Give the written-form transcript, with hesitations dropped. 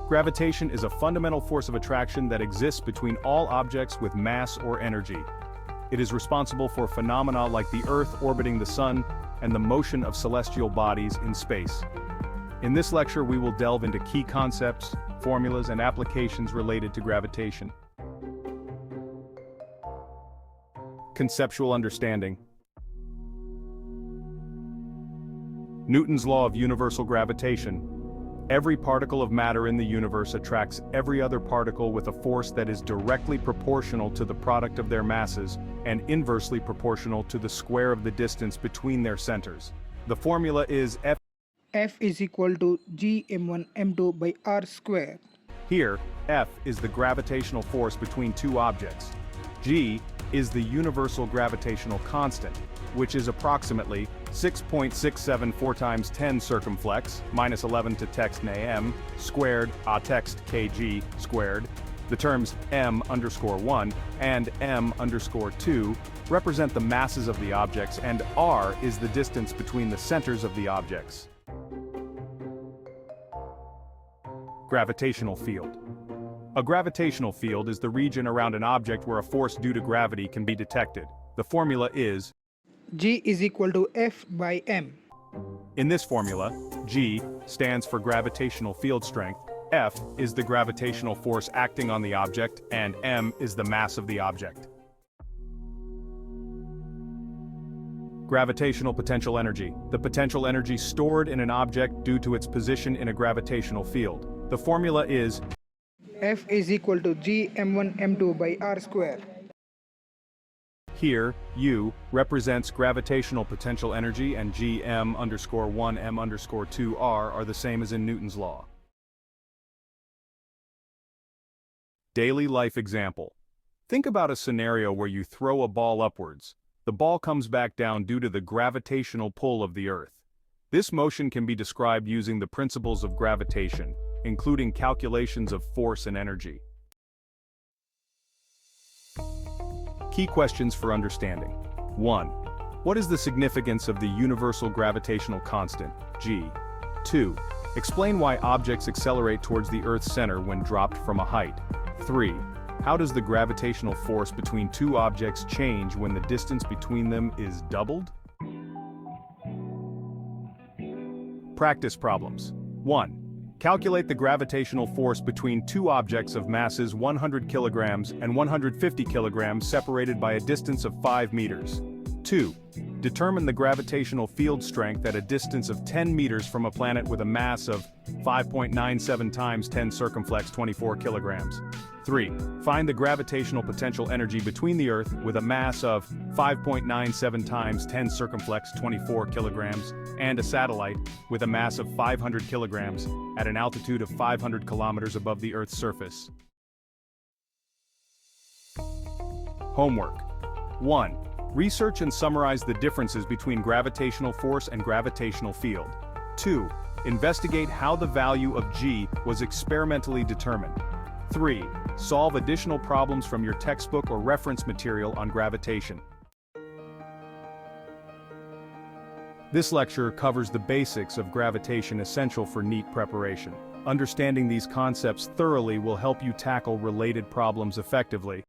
Gravitation is a fundamental force of attraction that exists between all objects with mass or energy. It is responsible for phenomena like the Earth orbiting the Sun and the motion of celestial bodies in space. In this lecture, we will delve into key concepts, formulas, and applications related to gravitation. Conceptual understanding. Newton's law of universal gravitation. Every particle of matter in the universe attracts every other particle with a force that is directly proportional to the product of their masses and inversely proportional to the square of the distance between their centers. The formula is F is equal to G m1 m2 by r square. Here, F is the gravitational force between two objects. G is the universal gravitational constant, which is approximately 6.674 times 10 circumflex, minus 11 to text m, squared, a text kg squared. The terms m_1 and m_2 represent the masses of the objects, and r is the distance between the centers of the objects. Gravitational field. A gravitational field is the region around an object where a force due to gravity can be detected. The formula is G is equal to F by m. In this formula, G stands for gravitational field strength, F is the gravitational force acting on the object, and m is the mass of the object. Gravitational potential energy. The potential energy stored in an object due to its position in a gravitational field. The formula is F is equal to G m1 m2 by r square. Here, U represents gravitational potential energy and G m_1 m_2 r are the same as in Newton's law. Daily life example. Think about a scenario where you throw a ball upwards. The ball comes back down due to the gravitational pull of the Earth. This motion can be described using the principles of gravitation, including calculations of force and energy. Key questions for understanding. 1. What is the significance of the universal gravitational constant, G? 2. Explain why objects accelerate towards the Earth's center when dropped from a height. 3. How does the gravitational force between two objects change when the distance between them is doubled? Practice problems. 1. Calculate the gravitational force between two objects of masses 100 kilograms and 150 kilograms separated by a distance of 5 meters. 2. Determine the gravitational field strength at a distance of 10 meters from a planet with a mass of 5.97 times 10 circumflex 24 kilograms. 3. Find the gravitational potential energy between the Earth with a mass of 5.97 times 10 circumflex 24 kilograms and a satellite with a mass of 500 kilograms at an altitude of 500 kilometers above the Earth's surface. Homework. 1. Research and summarize the differences between gravitational force and gravitational field. 2. Investigate how the value of G was experimentally determined. 3. Solve additional problems from your textbook or reference material on gravitation. This lecture covers the basics of gravitation essential for NEET preparation. Understanding these concepts thoroughly will help you tackle related problems effectively.